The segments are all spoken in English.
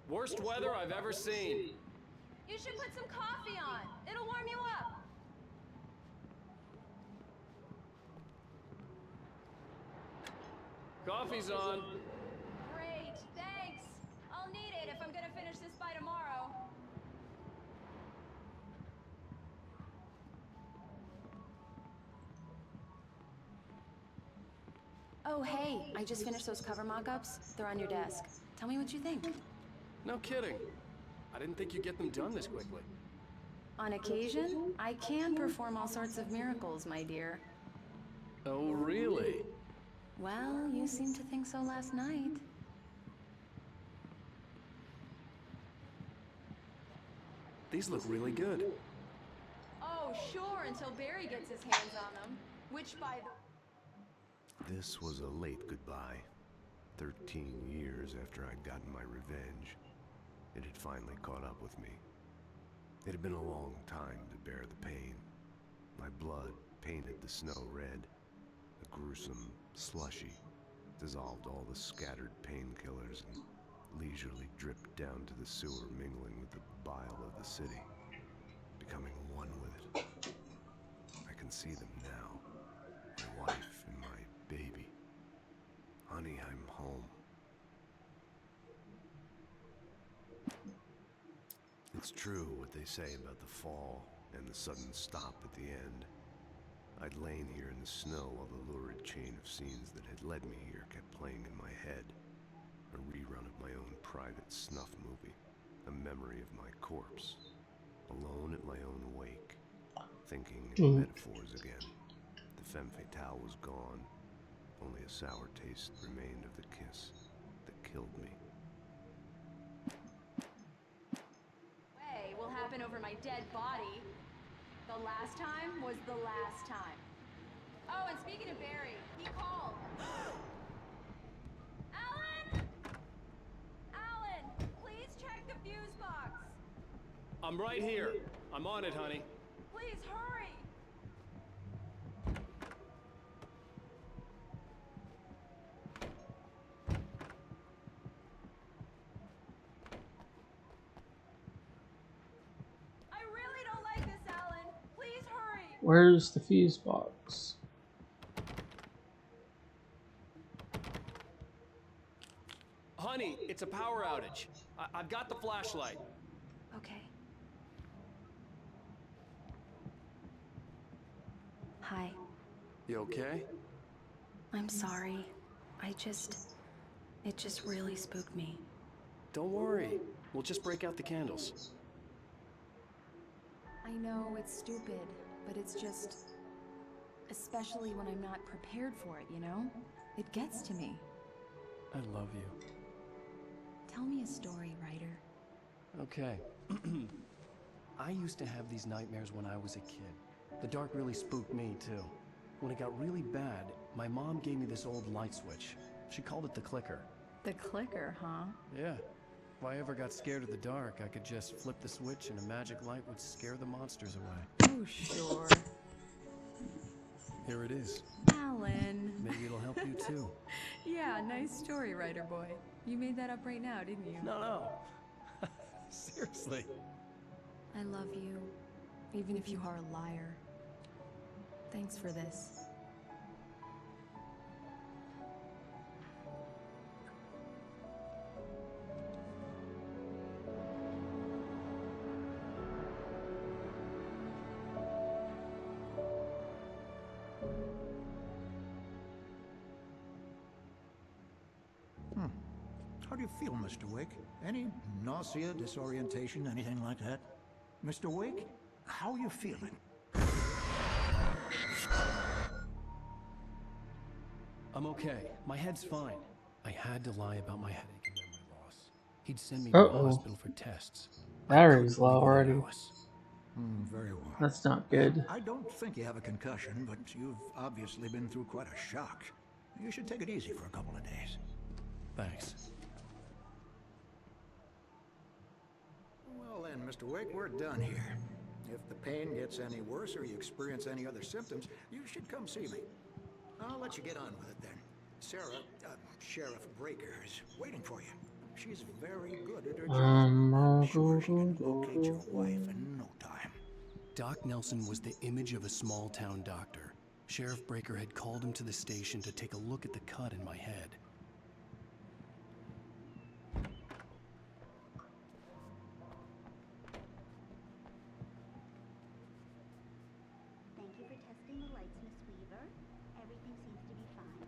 Worst weather I've ever seen. You should put some coffee on. It'll warm you up. Coffee's on. Great, thanks. I'll need it if I'm gonna finish this by tomorrow. Oh, hey, I just finished those cover mock-ups. They're on your desk. Tell me what you think. No kidding. I didn't think you'd get them done this quickly. On occasion, I can perform all sorts of miracles, my dear. Oh, really? Well, you seemed to think so last night. These look really good. Oh, sure, until Barry gets his hands on them. Which, by the... This was a late goodbye. 13 years after I'd gotten my revenge, it had finally caught up with me. It had been a long time to bear the pain. My blood painted the snow red. A gruesome slushy dissolved all the scattered painkillers and leisurely dripped down to the sewer, mingling with the bile of the city, becoming one with it. I can see them now. My wife and my baby. Honey, I'm home. It's true what they say about the fall and the sudden stop at the end. I'd lain here in the snow while the lurid chain of scenes that had led me here kept playing in my head. A rerun of my own private snuff movie. A memory of my corpse. Alone at my own wake. Thinking in metaphors again. The femme fatale was gone. Only a sour taste remained of the kiss that killed me. Way will happen over my dead body. The last time was the last time. Oh, and speaking of Barry, he called. Alan! Alan, please check the fuse box. I'm right here. I'm on it, honey. Please hurry. I really don't like this, Alan. Please hurry. Where's the fuse box? Honey, it's a power outage. I've got the flashlight. Okay. Hi. You okay? I'm sorry. It just really spooked me. Don't worry. We'll just break out the candles. I know it's stupid, but it's just... Especially when I'm not prepared for it, you know? It gets to me. I love you. Tell me a story, writer. Okay. I used to have these nightmares when I was a kid. The dark really spooked me, too. When it got really bad, my mom gave me this old light switch. She called it the clicker. The clicker, huh? Yeah. If I ever got scared of the dark, I could just flip the switch and a magic light would scare the monsters away. Oh, sure. Here it is. Alan. Maybe it'll help you, too. Yeah, nice story, writer boy. You made that up right now, didn't you? No. Seriously. I love you, even if you are a liar. Thanks for this. How do you feel, Mr. Wake? Any nausea, disorientation, anything like that? Mr. Wake, how are you feeling? I'm okay. My head's fine. I had to lie about my headache and memory loss. He'd send me to the hospital for tests. Battery's low already. Very well. That's not good. I don't think you have a concussion, but you've obviously been through quite a shock. You should take it easy for a couple of days. Thanks. Well then, Mr. Wake, we're done here. If the pain gets any worse or you experience any other symptoms, you should come see me. I'll let you get on with it then. Sarah, Sheriff Breaker, is waiting for you. She's very good at her job. I'm sure she can locate your wife in no time. Doc Nelson was the image of a small-town doctor. Sheriff Breaker had called him to the station to take a look at the cut in my head. Thank you for testing the lights, Miss Weaver. Everything seems to be fine.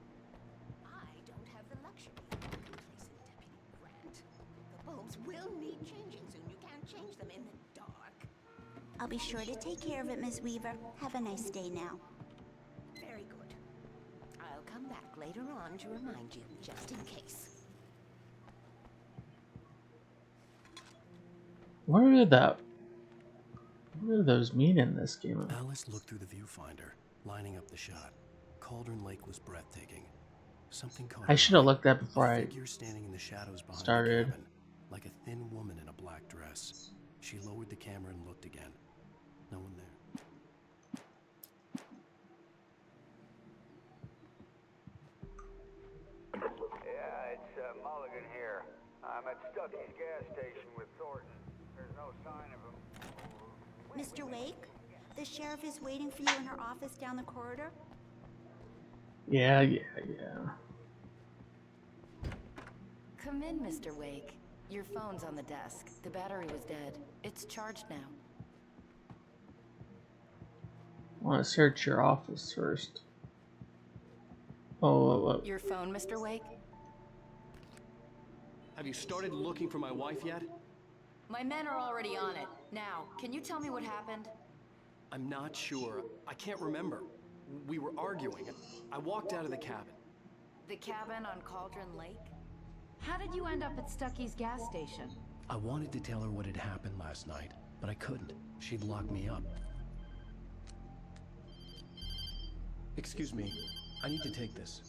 I don't have the luxury of a complacent Deputy Grant. The bulbs will need changing soon. You can't change them in the dark. I'll be sure to take care of it, Miss Weaver. Have a nice day now. Very good. I'll come back later on to remind you, just in case. What do those mean in this game? Alice looked through the viewfinder, lining up the shot. Cauldron Lake was breathtaking. Something caught I her should have eye. looked that before A I figure standing in the shadows behind started. the cabin, like a thin woman in a black dress. She lowered the camera and looked again. No one there. Yeah, it's Mulligan here. I'm at Stucky's gas station with Thornton. There's no sign of him. Mr. Wake, the sheriff is waiting for you in her office down the corridor. Yeah. Come in, Mr. Wake. Your phone's on the desk. The battery was dead. It's charged now. I want to search your office first. Oh, Your phone, Mr. Wake? Have you started looking for my wife yet? My men are already on it. Now, can you tell me what happened? I'm not sure. I can't remember. We were arguing. I walked out of the cabin. The cabin on Cauldron Lake? How did you end up at Stucky's gas station? I wanted to tell her what had happened last night, but I couldn't. She'd lock me up. Excuse me. I need to take this.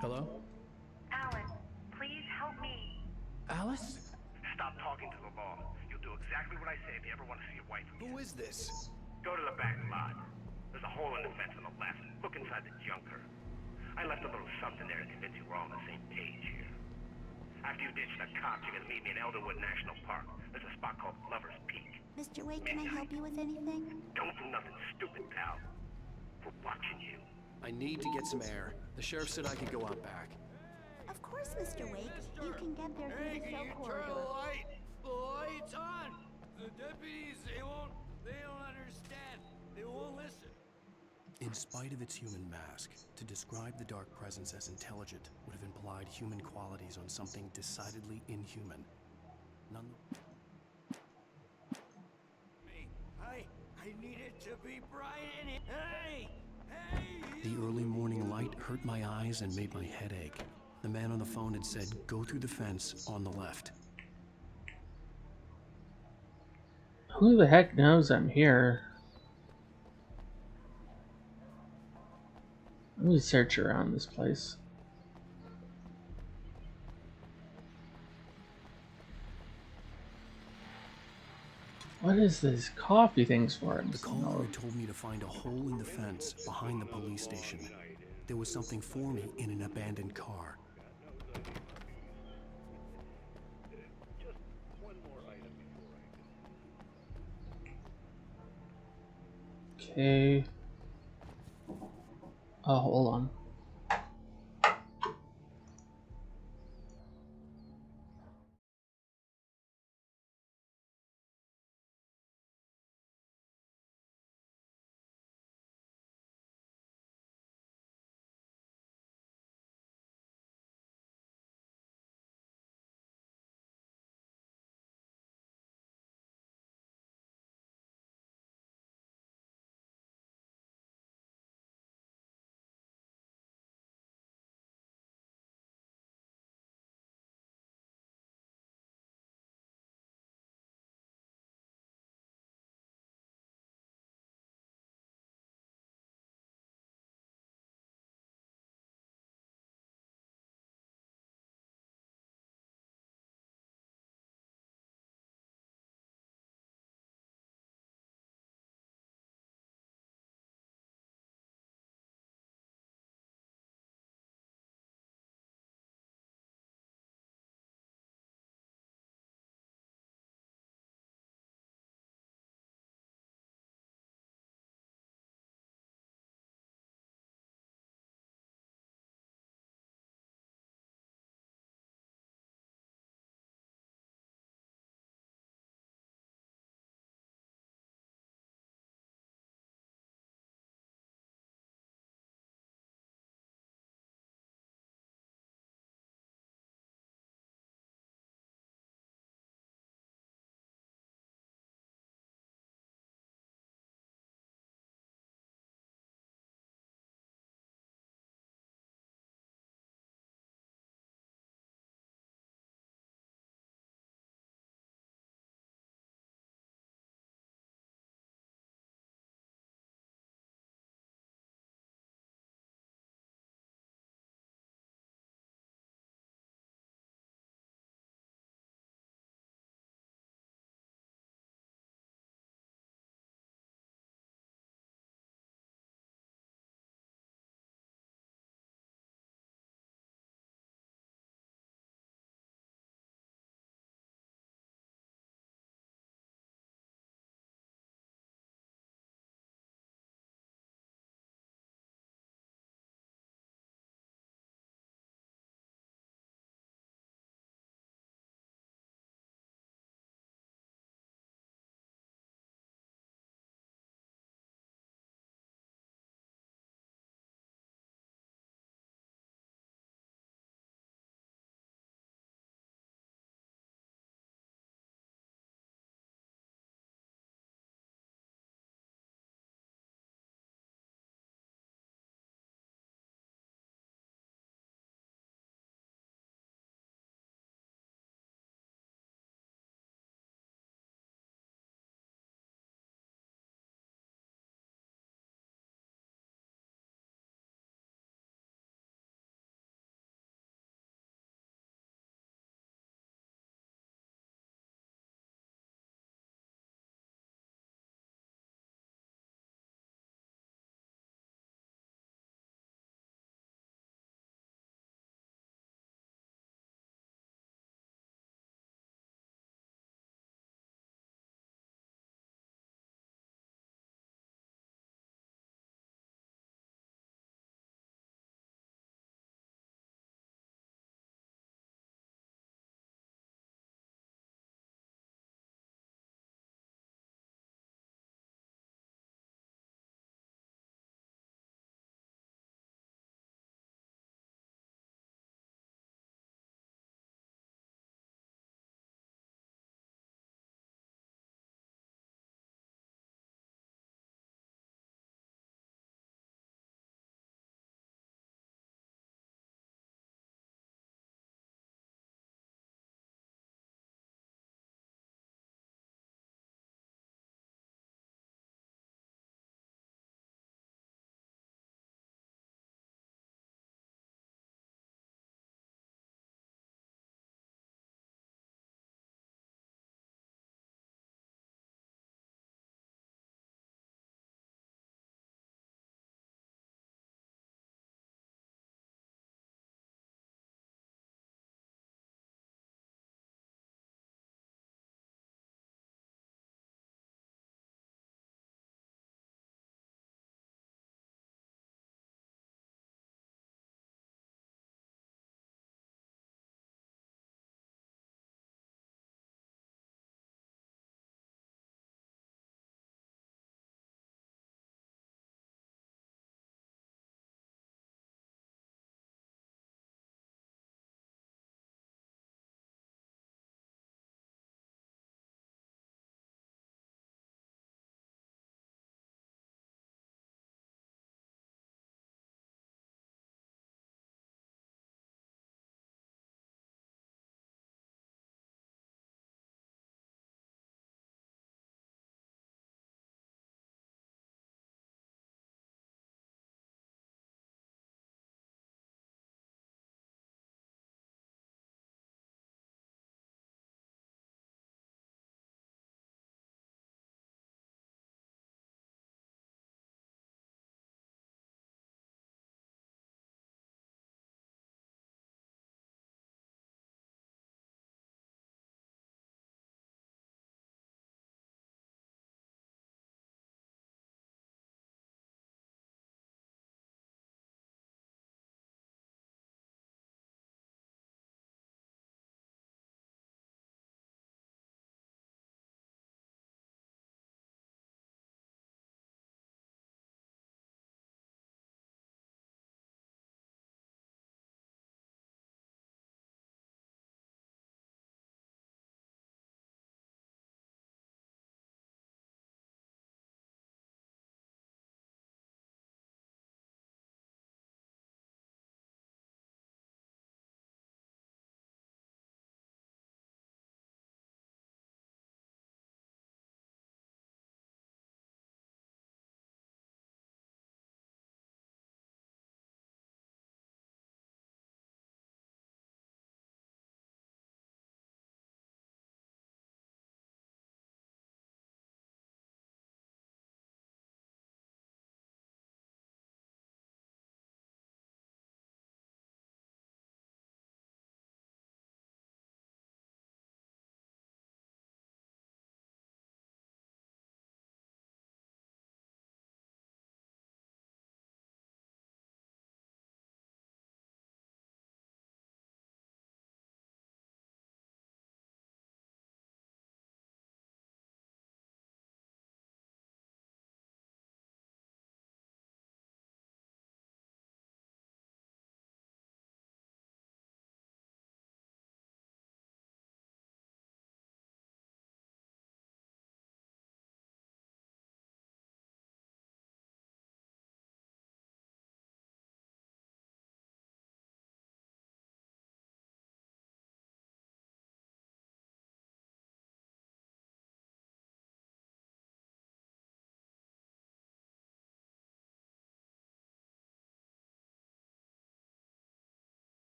Hello? Alan, please help me. Alice? Stop talking to the law. You'll do exactly what I say if you ever want to see your wife again. Who is this? Go to the back lot. There's a hole in the fence on the left. Look inside the junker. I left a little something there to convince you we're all on the same page here. After you ditch the cops, you're gonna meet me in Elderwood National Park. There's a spot called Lover's Peak. Mr. Wake, can I help you with anything? Don't do nothing stupid, pal. We're watching you. I need to get some air. The sheriff said I could go out back. Of course, Mr. Wake. You can get there through the cell corridor. The light's on. The deputies, they don't understand. They won't listen. In spite of its human mask, to describe the dark presence as intelligent would have implied human qualities on something decidedly inhuman. None. I need it to be bright and hey! The early morning light hurt my eyes and made my head ache. The man on the phone had said, "Go through the fence on the left." who the heck knows I'm here? Let me search around this place. What is this coffee things for? The caller had told me to find a hole in the fence behind the police station. There was something for me in an abandoned car. Okay. Oh, hold on.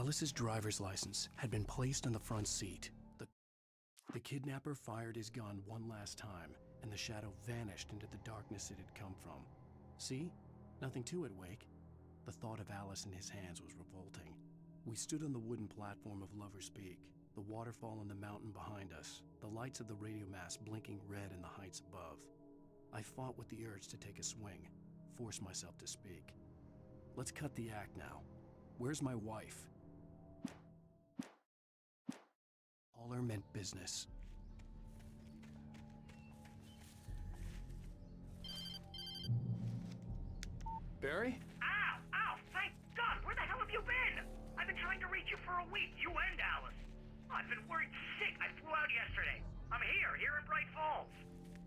Alice's driver's license had been placed on the front seat. The kidnapper fired his gun one last time, and the shadow vanished into the darkness it had come from. See? Nothing to it, Wake. The thought of Alice in his hands was revolting. We stood on the wooden platform of Lover's Peak, the waterfall in the mountain behind us, the lights of the radio mast blinking red in the heights above. I fought with the urge to take a swing, force myself to speak. Let's cut the act now. Where's my wife? Caller meant business. Barry? Ow! Ow! Thank God! Where the hell have you been? I've been trying to reach you for a week, you and Alice. I've been worried sick. I flew out yesterday. I'm here in Bright Falls.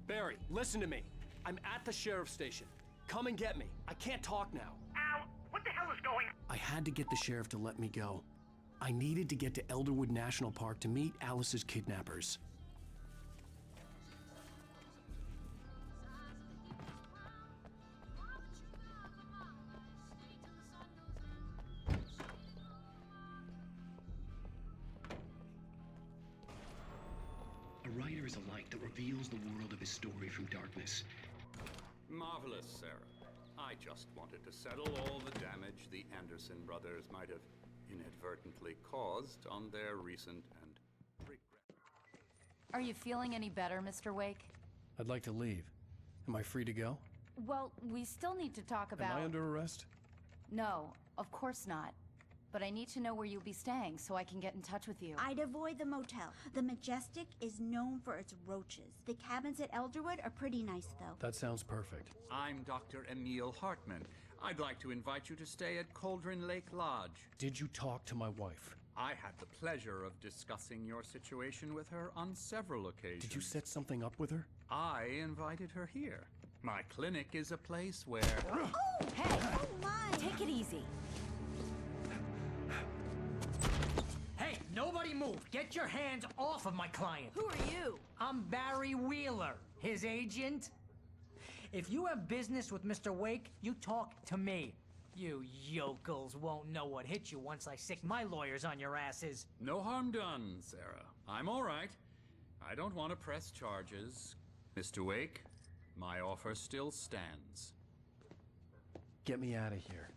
Barry, listen to me. I'm at the sheriff's station. Come and get me. I can't talk now. Al, what the hell is going on? I had to get the sheriff to let me go. I needed to get to Elderwood National Park to meet Alice's kidnappers. A writer is a light that reveals the world of his story from darkness. Marvelous, Sarah. I just wanted to settle all the damage the Anderson brothers might have inadvertently caused on their recent and regret. Are you feeling any better, Mr. Wake? I'd like to leave. Am I free to go? Well, we still need to talk about... Am I under arrest? No, of course not. But I need to know where you'll be staying so I can get in touch with you. I'd avoid the motel. The Majestic is known for its roaches. The cabins at Elderwood are pretty nice, though. That sounds perfect. I'm Dr. Emil Hartman. I'd like to invite you to stay at Cauldron Lake Lodge. Did you talk to my wife? I had the pleasure of discussing your situation with her on several occasions. Did you set something up with her? I invited her here. My clinic is a place where... Oh! Hey! Oh, my! Take it easy. Hey, nobody move! Get your hands off of my client! Who are you? I'm Barry Wheeler, his agent. If you have business with Mr. Wake, you talk to me. You yokels won't know what hit you once I sick my lawyers on your asses. No harm done, Sarah. I'm all right. I don't want to press charges. Mr. Wake, my offer still stands. Get me out of here.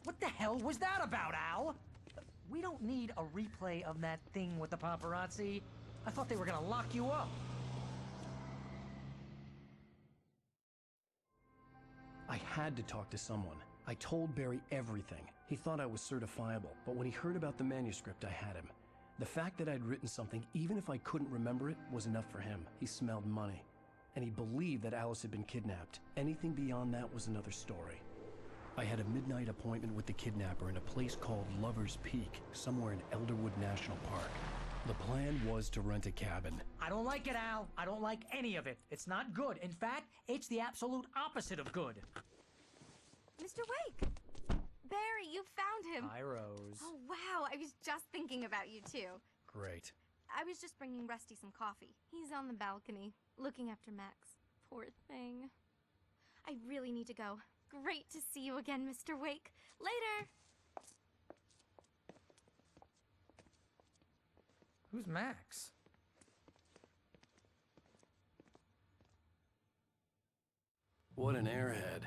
What the hell was that about, Al? We don't need a replay of that thing with the paparazzi. I thought they were gonna lock you up. I had to talk to someone. I told Barry everything. He thought I was certifiable, but when he heard about the manuscript, I had him. The fact that I'd written something, even if I couldn't remember it, was enough for him. He smelled money. And he believed that Alice had been kidnapped. Anything beyond that was another story. I had a midnight appointment with the kidnapper in a place called Lover's Peak, somewhere in Elderwood National Park. The plan was to rent a cabin. I don't like it, Al. I don't like any of it. It's not good. In fact, it's the absolute opposite of good. Mr. Wake! Barry, you found him! Hi, Rose. Oh, wow. I was just thinking about you, too. Great. I was just bringing Rusty some coffee. He's on the balcony, looking after Max. Poor thing. I really need to go. Great to see you again, Mr. Wake. Later! Who's Max? What an airhead.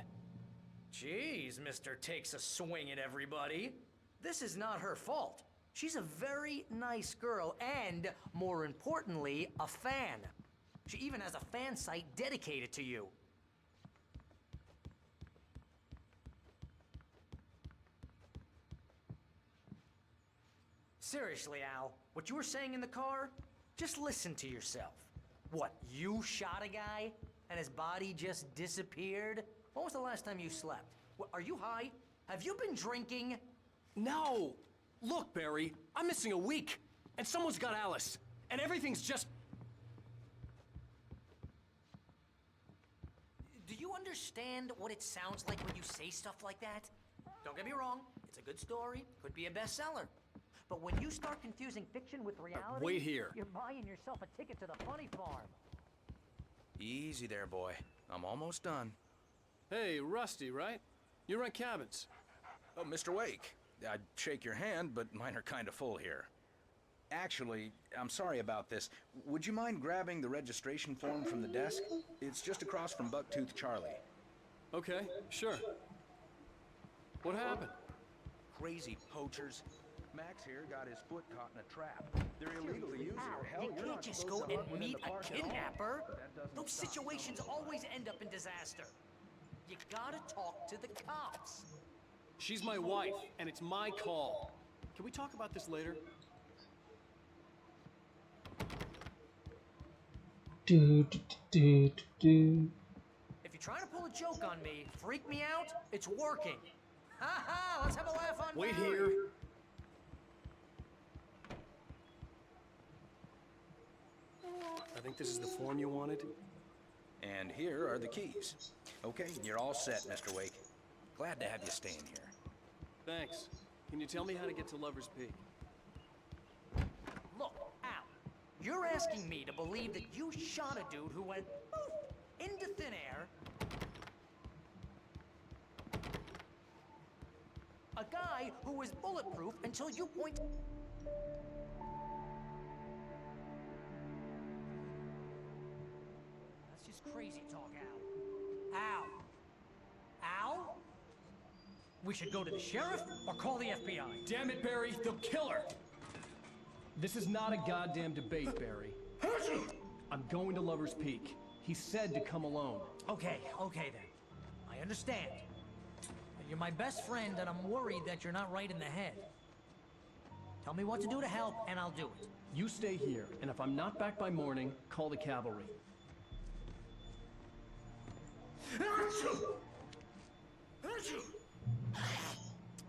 Jeez, Mr. Takes a swing at everybody. This is not her fault. She's a very nice girl and, more importantly, a fan. She even has a fan site dedicated to you. Seriously, Al, what you were saying in the car, just listen to yourself. What, you shot a guy and his body just disappeared? When was the last time you slept? What, are you high? Have you been drinking? No! Look, Barry, I'm missing a week, and someone's got Alice, and everything's just... Do you understand what it sounds like when you say stuff like that? Don't get me wrong, it's a good story, could be a bestseller. But when you start confusing fiction with reality, wait here. You're buying yourself a ticket to the funny farm. Easy there, boy. I'm almost done. Hey, Rusty, right? You rent cabins. Oh, Mr. Wake, I'd shake your hand, but mine are kind of full here. Actually, I'm sorry about this. Would you mind grabbing the registration form from the desk? It's just across from Bucktooth Charlie. Okay, sure. What happened? Crazy poachers. Max here got his foot caught in a trap. They're illegal to use here. Hell, You you're can't not just supposed go to and hunt within meet the a park at all. kidnapper. But that doesn't Those stop situations always end up in disaster. You gotta talk to the cops. She's my wife, and it's my call. Can we talk about this later? Do do do do do. If you're trying to pull a joke on me, freak me out, it's working. Ha ha! Let's have a laugh on Wait Barry. here. I think this is the form you wanted. And here are the keys. Okay, you're all set, Mr. Wake. Glad to have you staying here. Thanks. Can you tell me how to get to Lover's Peak? Look, Al, you're asking me to believe that you shot a dude who went poof into thin air. A guy who was bulletproof until you point. That's just crazy talk, Al. Al? Al? We should go to the sheriff or call the FBI. Damn it, Barry, they'll kill her! This is not a goddamn debate, Barry. I'm going to Lover's Peak. He said to come alone. Okay then. I understand. You're my best friend, and I'm worried that you're not right in the head. Tell me what to do to help, and I'll do it. You stay here, and if I'm not back by morning, call the cavalry.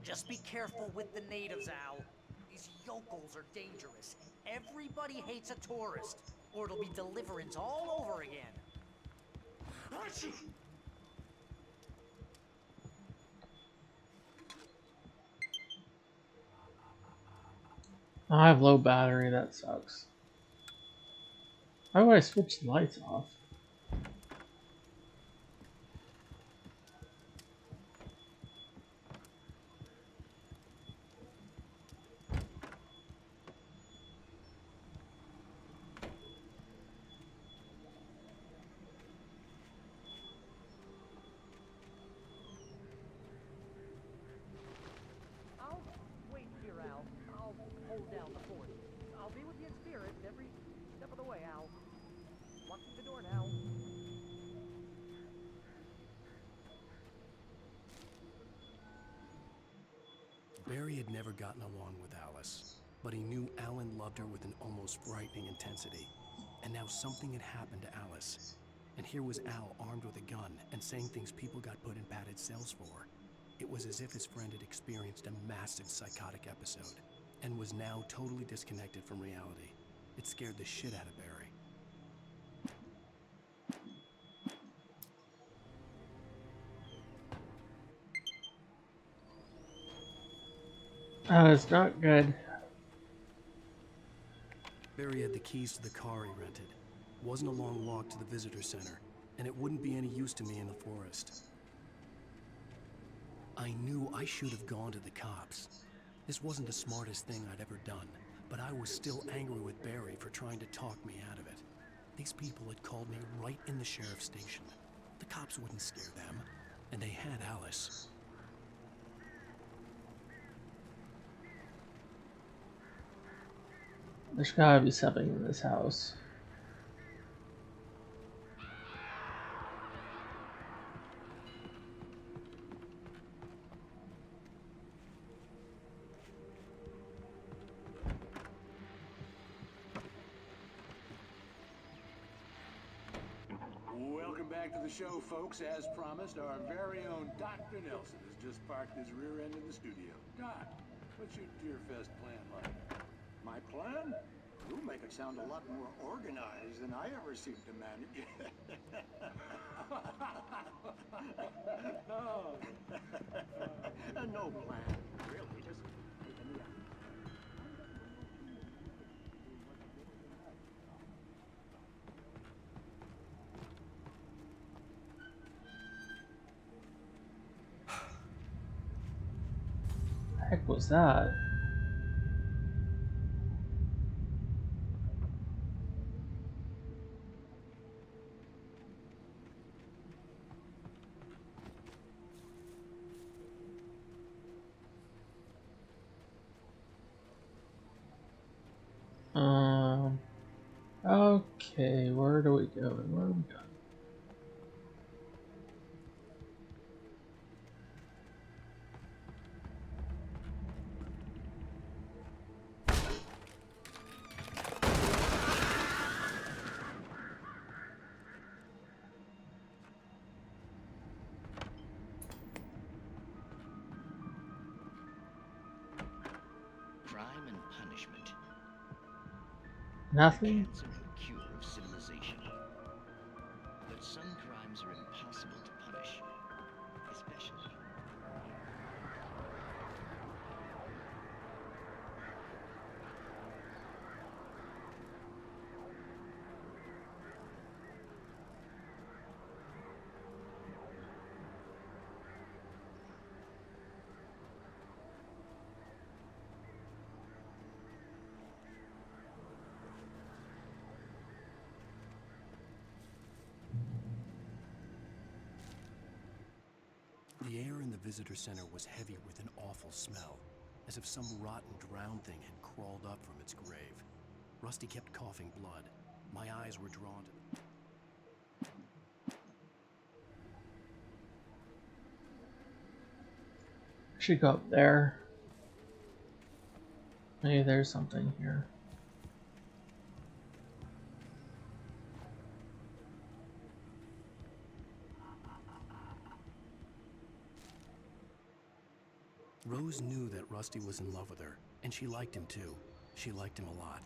Just be careful with the natives, Al. These yokels are dangerous. Everybody hates a tourist, or it'll be deliverance all over again. I have low battery, that sucks. Why would I switch the lights off? I'll wait here, Al. I'll hold down the fort. I'll be with you in spirit every step of the way, Al. Lock the door now. Barry had never gotten along with Alice, but he knew Alan loved her with an almost frightening intensity. And now something had happened to Alice. And here was Al armed with a gun and saying things people got put in padded cells for. It was as if his friend had experienced a massive psychotic episode and was now totally disconnected from reality. It scared the shit out of Barry. It's not good. Barry had the keys to the car he rented. Wasn't a long walk to the visitor center, and it wouldn't be any use to me in the forest. I knew I should have gone to the cops. This wasn't the smartest thing I'd ever done, but I was still angry with Barry for trying to talk me out of it. These people had called me right in the sheriff's station. The cops wouldn't scare them, and they had Alice. There's gotta be something in this house. Welcome back to the show, folks. As promised, our very own Dr. Nelson has just parked his rear end in the studio. Doc, what's your Deerfest plan like? My plan? You'll make it sound a lot more organized than I ever seem to manage. No plan, really. Just taking the heck was that? Okay, where do we go? Where are we going? Crime and punishment. Nothing? Cancer and cure of civilization. But some crimes are impossible to punish. Especially. The air in the visitor center was heavy with an awful smell, as if some rotten drowned thing had crawled up from its grave. Rusty kept coughing blood. My eyes were drawn to... Should go up there. Maybe there's something here. Rose knew that Rusty was in love with her, and she liked him too. She liked him a lot.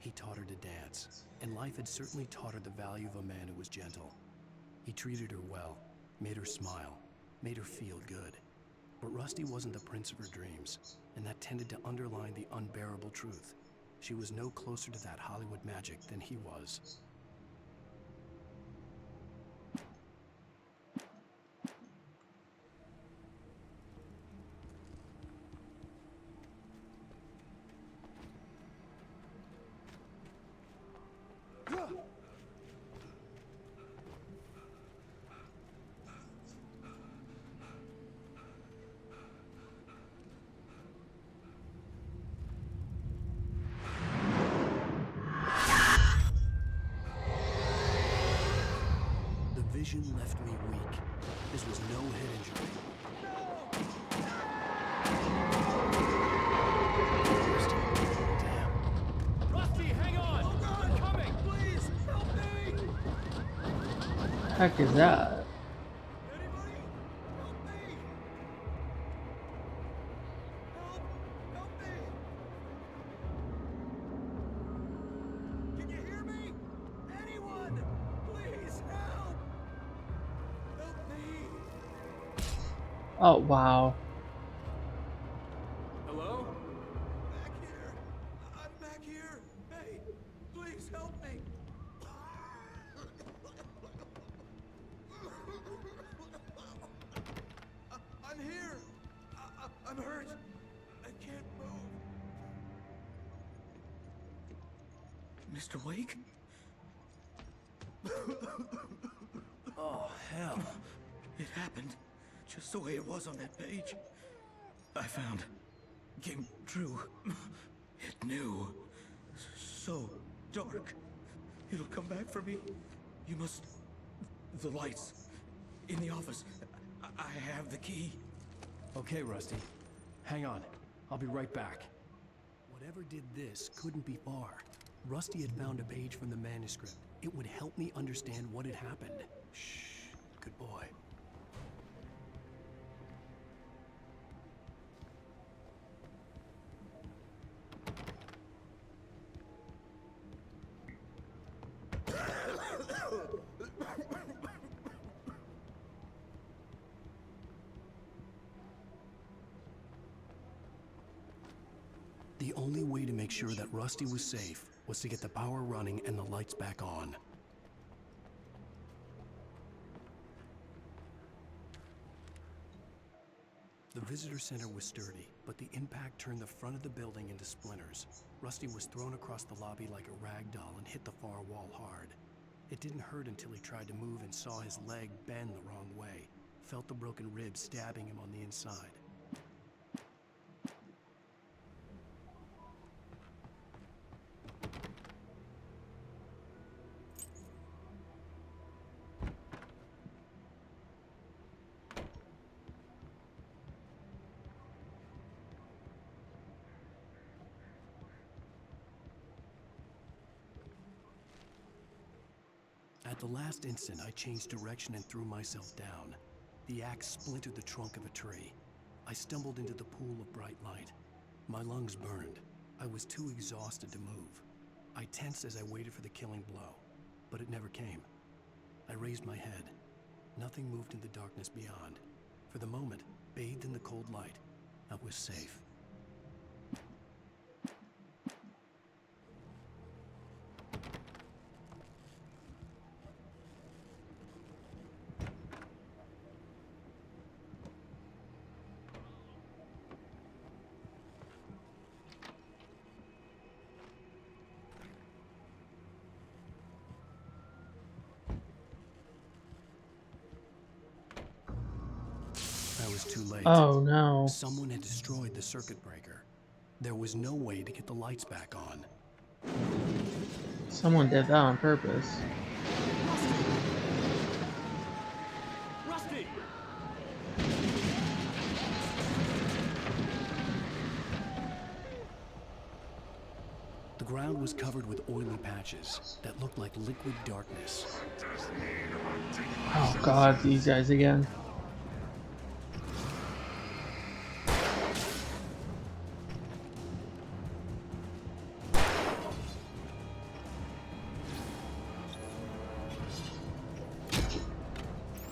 He taught her to dance, and life had certainly taught her the value of a man who was gentle. He treated her well, made her smile, made her feel good. But Rusty wasn't the prince of her dreams, and that tended to underline the unbearable truth. She was no closer to that Hollywood magic than he was. The vision left me weak. This was no head injury. Damn. Rusty, hang on! I'm coming! Please, help me! Heck is that? Can you hear me? Anyone? Please, help! Help me! Oh wow. Hello? Back here. I'm back here. Hey, please help me. I'm here. I'm hurt. I can't move. Mr. Wake? Oh, hell. It happened just the way it was on that page. I found. Came true. It knew. So dark. It'll come back for me. You must... The lights. In the office. I have the key. Okay, Rusty. Hang on. I'll be right back. Whatever did this couldn't be far. Rusty had found a page from the manuscript. It would help me understand what had happened. Shh. Good boy. The only way to make sure that Rusty was safe was to get the power running and the lights back on. The visitor center was sturdy, but the impact turned the front of the building into splinters. Rusty was thrown across the lobby like a rag doll and hit the far wall hard. It didn't hurt until he tried to move and saw his leg bend the wrong way, felt the broken rib stabbing him on the inside. At the last instant, I changed direction and threw myself down. The axe splintered the trunk of a tree. I stumbled into the pool of bright light. My lungs burned. I was too exhausted to move. I tensed as I waited for the killing blow, but it never came. I raised my head. Nothing moved in the darkness beyond. For the moment, bathed in the cold light, I was safe. I was too late. Oh no. Someone had destroyed the circuit breaker. There was no way to get the lights back on. Someone did that on purpose. Rusty! The ground was covered with oily patches that looked like liquid darkness. Oh god, these guys again.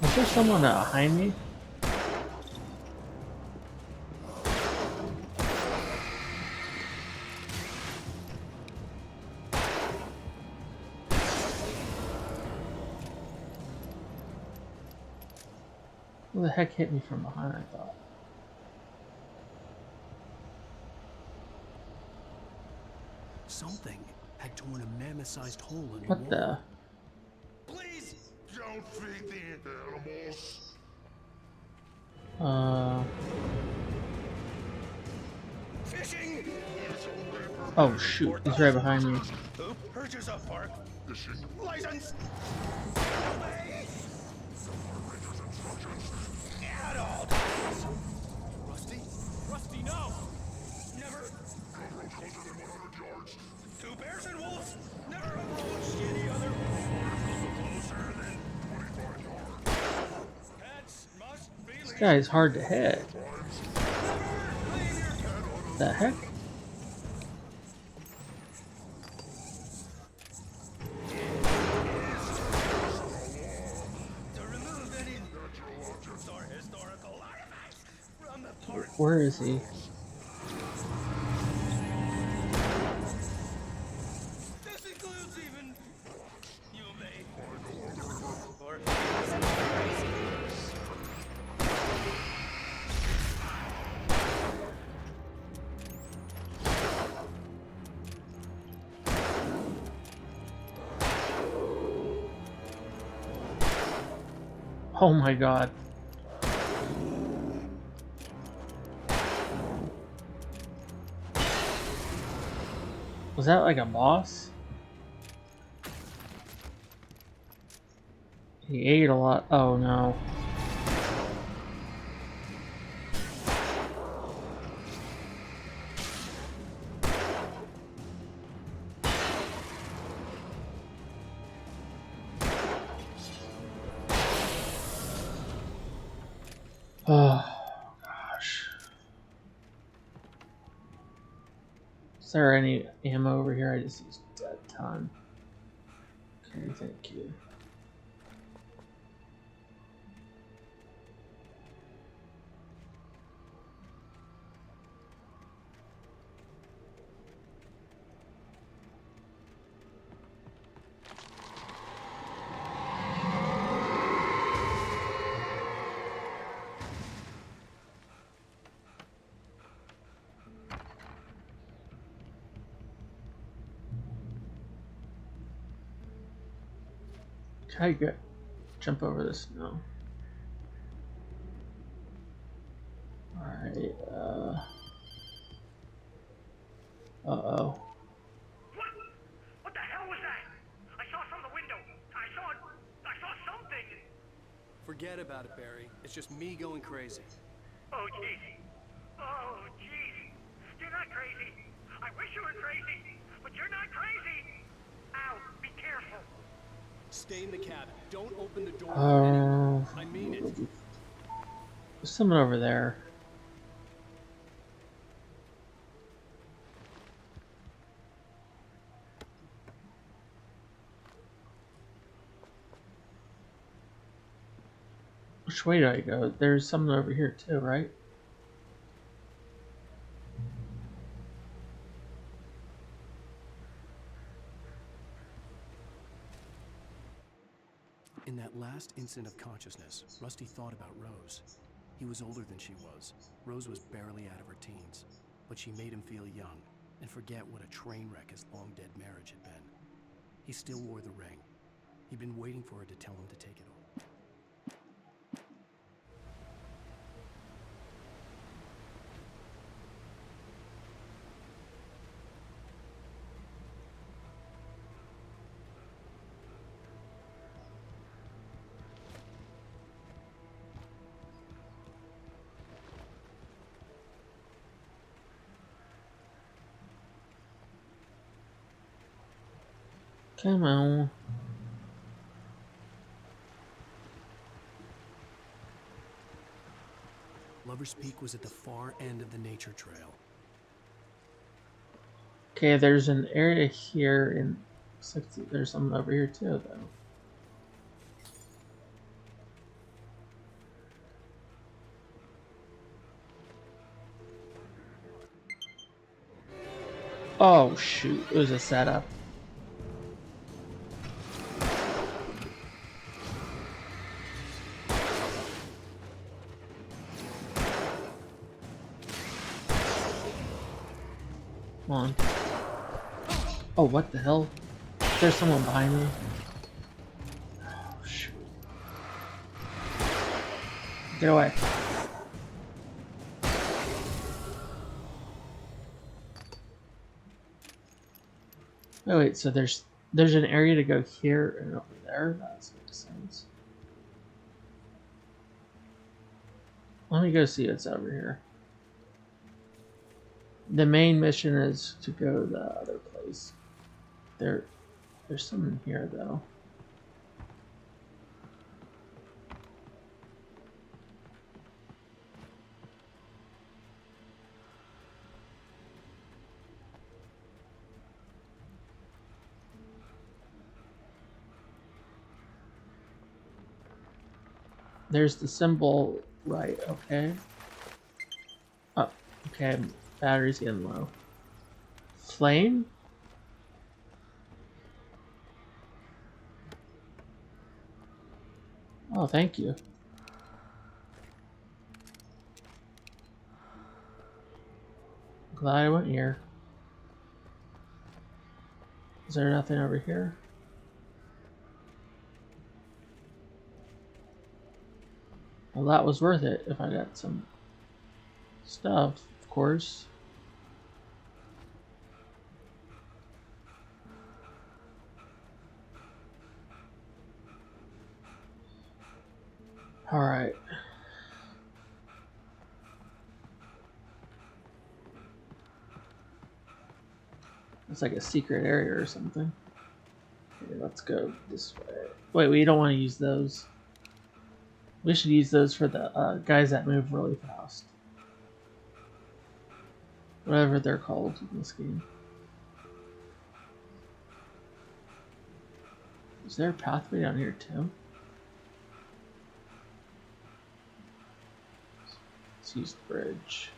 Is there someone behind me? Who the heck hit me from behind, I thought? Something had torn a mammoth-sized hole in the What wall. the? Please don't feed the animals. Fishing! Oh shoot, he's right behind me. Who purchase a park? Fishing. License! Adult! Rusty? Rusty, no! Never! Two bears and wolves! Never approached any other. Closer than 25 yards. Pets must be. This guy is hard to hit. The heck? Where is he? This includes even you may. Oh my god. Was that like a boss? He ate a lot. Oh no. Oh gosh. Is there any ammo over here? I just used a ton. Okay, thank you. How you go? Jump over this now. Alright, uh-oh. What the hell was that? I saw from the window. I saw something. Forget about it, Barry. It's just me going crazy. Oh, jeez. Oh, jeez. You're not crazy. I wish you were crazy, but you're not crazy. Ow, be careful. Stay in the cabin. Don't open the door for anyone. I mean it. There's someone over there. Which way do I go? There's someone over here too, right? In that last instant of consciousness, Rusty thought about Rose. He was older than she was. Rose was barely out of her teens, but she made him feel young and forget what a train wreck his long-dead marriage had been. He still wore the ring. He'd been waiting for her to tell him to take it off. Come on. Lover's Peak was at the far end of the nature trail. Okay, there's an area here, and looks like there's something over here too, though. Oh shoot, it was a setup. Come on. Oh, what the hell? There's someone behind me. Oh, shoot. Get away. Oh, wait, so there's an area to go here and over there? That makes sense. Let me go see what's over here. The main mission is to go to the other place. There's something here though. There's the symbol, right? Okay. Oh, okay. Battery's getting low. Flame? Oh, thank you. Glad I went here. Is there nothing over here? Well, that was worth it if I got some stuff, of course. All right. It's like a secret area or something. Okay, let's go this way. Wait, we don't want to use those. We should use those for the guys that move really fast. Whatever they're called in this game. Is there a pathway down here too? Let's use the bridge.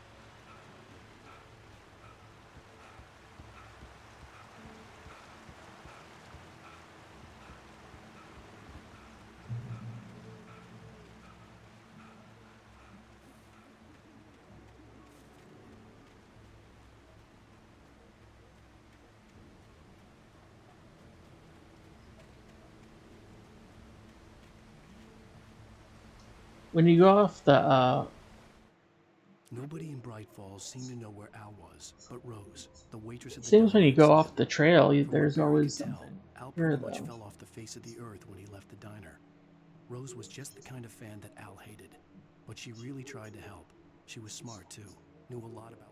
When you go off the Nobody in Bright Falls seemed to know where Al was, but Rose, the waitress at the seems when you diner, go said. off the trail, From what there's Barry always could tell, something Al here pretty much though. fell off the face of the earth when he left the diner. Rose was just the kind of fan that Al hated, but she really tried to help. She was smart too, knew a lot about.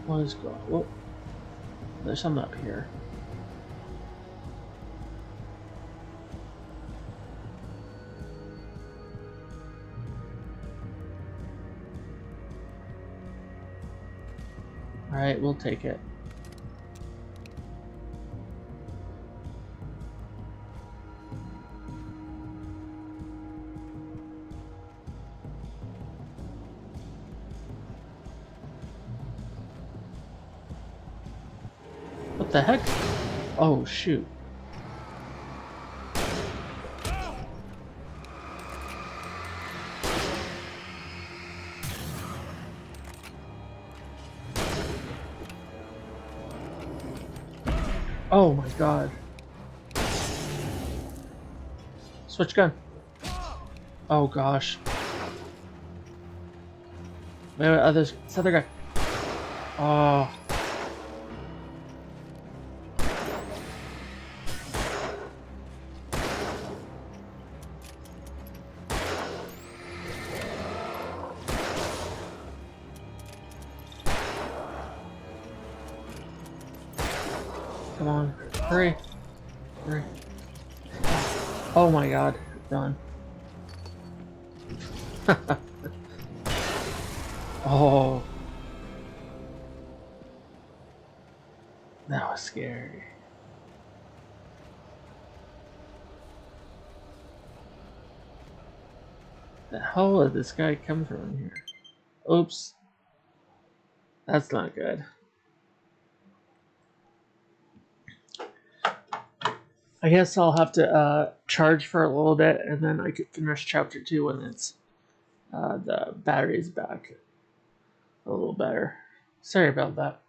What is going on? Whoa. There's something up here. Alright, we'll take it. What the heck? Oh, shoot. Oh my god. Switch gun. Oh gosh. Wait, this other guy. Oh. Come on, hurry. Hurry. Oh my god, run. Oh. That was scary. The hell did this guy come from in here? Oops. That's not good. I guess I'll have to charge for a little bit, and then I could finish chapter 2 when it's the battery's back a little better. Sorry about that.